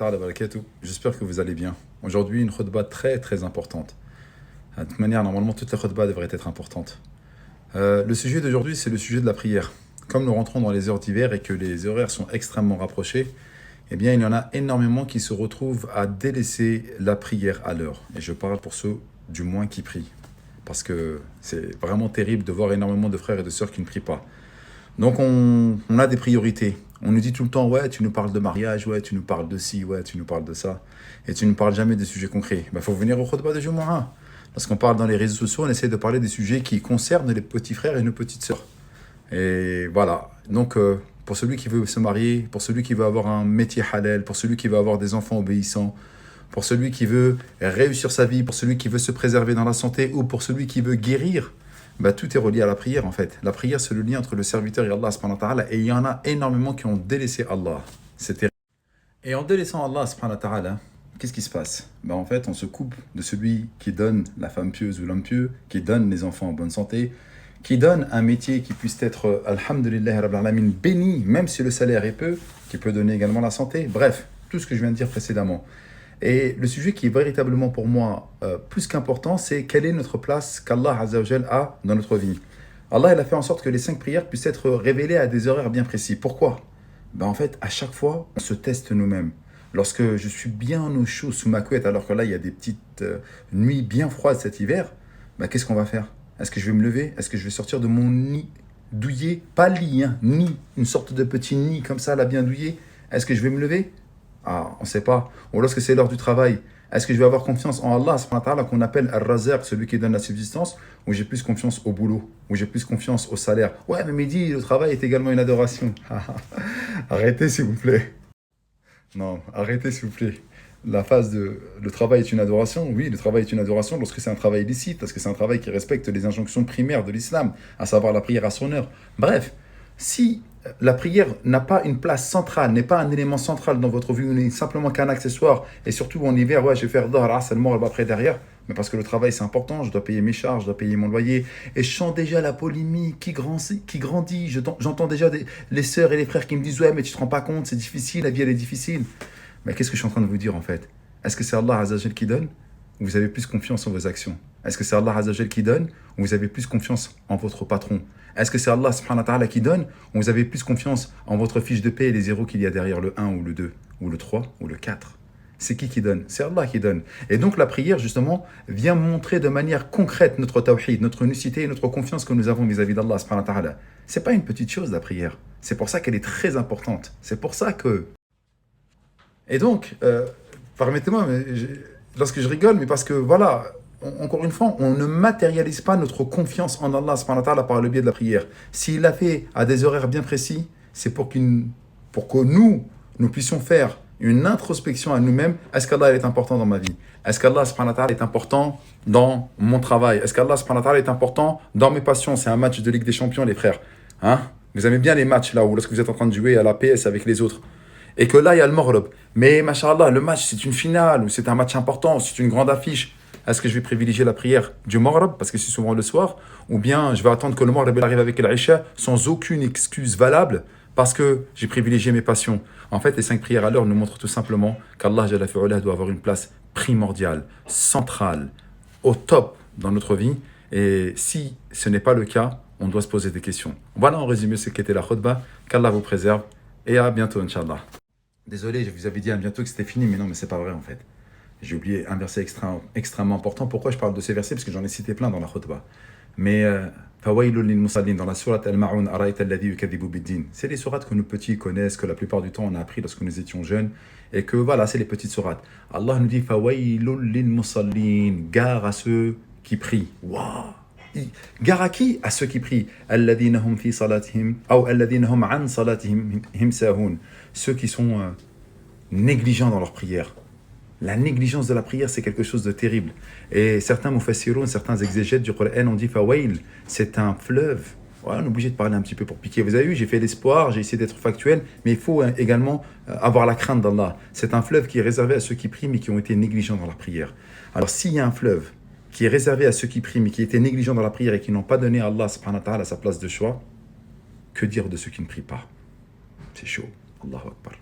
Ta'ala barakatuh. J'espère que vous allez bien. Aujourd'hui, une khutbah très très importante. De toute manière, normalement, toutes les khutbahs devraient être importantes. Le sujet d'aujourd'hui, c'est le sujet de la prière. Comme nous rentrons dans les heures d'hiver et que les horaires sont extrêmement rapprochés, eh bien, il y en a énormément qui se retrouvent à délaisser la prière à l'heure. Et je parle pour ceux, du moins, qui prient. Parce que c'est vraiment terrible de voir énormément de frères et de sœurs qui ne prient pas. Donc, on a des priorités. On nous dit tout le temps, ouais, tu nous parles de mariage, ouais, tu nous parles de ci, ouais, tu nous parles de ça. Et tu ne parles jamais des sujets concrets. Il faut venir au khutbah de Jumu'ah. Lorsqu'on parle dans les réseaux sociaux, on essaie de parler des sujets qui concernent les petits frères et nos petites sœurs. Et voilà. Donc, pour celui qui veut se marier, pour celui qui veut avoir un métier halal, pour celui qui veut avoir des enfants obéissants, pour celui qui veut réussir sa vie, pour celui qui veut se préserver dans la santé ou pour celui qui veut guérir, tout est relié à la prière en fait. La prière, c'est le lien entre le serviteur et Allah subhanahu wa ta'ala. Et il y en a énormément qui ont délaissé Allah. C'est terrible. Et en délaissant Allah subhanahu wa ta'ala, qu'est-ce qui se passe? En fait, on se coupe de celui qui donne la femme pieuse ou l'homme pieux, qui donne les enfants en bonne santé, qui donne un métier qui puisse être, alhamdulillah, rabbil alamin, béni, même si le salaire est peu, qui peut donner également la santé. Bref, tout ce que je viens de dire précédemment. Et le sujet qui est véritablement pour moi plus qu'important, c'est quelle est notre place qu'Allah Azza wa Jal a dans notre vie. Allah il a fait en sorte que les 5 prières puissent être révélées à des horaires bien précis. Pourquoi? En fait, à chaque fois, on se teste nous-mêmes. Lorsque je suis bien au chaud sous ma couette, alors que là, il y a des petites nuits bien froides cet hiver, qu'est-ce qu'on va faire? Est-ce que je vais me lever? Est-ce que je vais sortir de mon nid douillet? Pas lit, hein, nid, une sorte de petit nid comme ça, là, bien douillet. Est-ce que je vais me lever? Ah, on ne sait pas. Ou lorsque c'est l'heure du travail, est-ce que je vais avoir confiance en Allah, subhanahu wa ta'ala, qu'on appelle Ar-Razaq, celui qui donne la subsistance, ou j'ai plus confiance au boulot, ou j'ai plus confiance au salaire? Ouais, mais Mehdi, le travail est également une adoration. Arrêtez, s'il vous plaît. Non, arrêtez, s'il vous plaît. Le travail est une adoration. Oui, le travail est une adoration lorsque c'est un travail licite, parce que c'est un travail qui respecte les injonctions primaires de l'islam, à savoir la prière à son heure. Bref, si la prière n'a pas une place centrale, n'est pas un élément central dans votre vie, n'est simplement qu'un accessoire, et surtout en hiver, ouais, je vais faire Dhahr, seulement après derrière, mais parce que le travail c'est important, je dois payer mes charges, je dois payer mon loyer, et je sens déjà la polémique qui grandit, j'entends déjà les sœurs et les frères qui me disent, ouais, mais tu te rends pas compte, c'est difficile, la vie elle est difficile. Mais qu'est-ce que je suis en train de vous dire en fait? Est-ce que c'est Allah Azza wa Jal qui donne, ou vous avez plus confiance en vos actions? Est-ce que c'est Allah Azza wa Jal qui donne, ou vous avez plus confiance en votre patron? Est-ce que c'est Allah subhanahu wa ta'ala qui donne, ou vous avez plus confiance en votre fiche de paie et les zéros qu'il y a derrière le 1 ou le 2, ou le 3 ou le 4? C'est qui donne? C'est Allah qui donne. Et donc la prière, justement, vient montrer de manière concrète notre tawhid, notre unicité et notre confiance que nous avons vis-à-vis d'Allah subhanahu wa ta'ala. C'est pas une petite chose, la prière. C'est pour ça qu'elle est très importante. C'est pour ça que... Et donc, permettez-moi, lorsque je rigole, mais parce que, voilà, encore une fois, on ne matérialise pas notre confiance en Allah subhanahu wa ta'ala par le biais de la prière. S'il l'a fait à des horaires bien précis, c'est pour que nous puissions faire une introspection à nous-mêmes. Est-ce qu'Allah est important dans ma vie? Est-ce qu'Allah subhanahu wa ta'ala est important dans mon travail? Est-ce qu'Allah subhanahu wa ta'ala est important dans mes passions? C'est un match de Ligue des Champions, les frères. Hein? Vous aimez bien les matchs là où lorsque vous êtes en train de jouer à la PS avec les autres. Et que là, il y a le Maghreb. Mais, machallah, le match, c'est une finale, ou c'est un match important, c'est une grande affiche. Est-ce que je vais privilégier la prière du Maghreb, parce que c'est souvent le soir, ou bien je vais attendre que le Maghreb arrive avec l'Aïcha sans aucune excuse valable, parce que j'ai privilégié mes passions? En fait, les 5 prières à l'heure nous montrent tout simplement qu'Allah Jalla fi'ala doit avoir une place primordiale, centrale, au top dans notre vie. Et si ce n'est pas le cas, on doit se poser des questions. Voilà en résumé ce qu'était la khutbah. Qu'Allah vous préserve. Et à bientôt, Inch'Allah. Désolé, je vous avais dit à bientôt que c'était fini, mais non, mais c'est pas vrai en fait. J'ai oublié un verset extrêmement important. Pourquoi je parle de ces versets? Parce que j'en ai cité plein dans la khutbah. Mais Fawailul lil musallin dans la sourate Al-Ma'un, Ara'ayta alladhi yukadhibu bid-din. C'est les sourates que nos petits connaissent, que la plupart du temps on a appris lorsque nous étions jeunes. Et que voilà, c'est les petites sourates. Allah nous dit Fawailul lil musallin. Gare à ceux qui prient. Waouh! Gare à qui? À ceux qui prient. Alladhina hum fi salatihim, ou alladhina hum an salatihim him sahun. Ceux qui sont négligents dans leur prière. La négligence de la prière, c'est quelque chose de terrible. Et certains mufassiroun, certains exégètes du Coran ont dit Fawail, c'est un fleuve. Voilà, on est obligé de parler un petit peu pour piquer. Vous avez vu, j'ai fait l'espoir, j'ai essayé d'être factuel, mais il faut également avoir la crainte d'Allah. C'est un fleuve qui est réservé à ceux qui prient, mais qui ont été négligents dans la prière. Alors, s'il y a un fleuve qui est réservé à ceux qui prient, mais qui étaient négligents dans la prière et qui n'ont pas donné à Allah subhanahu wa ta'ala sa place de choix, que dire de ceux qui ne prient pas? C'est chaud. Allahu Akbar.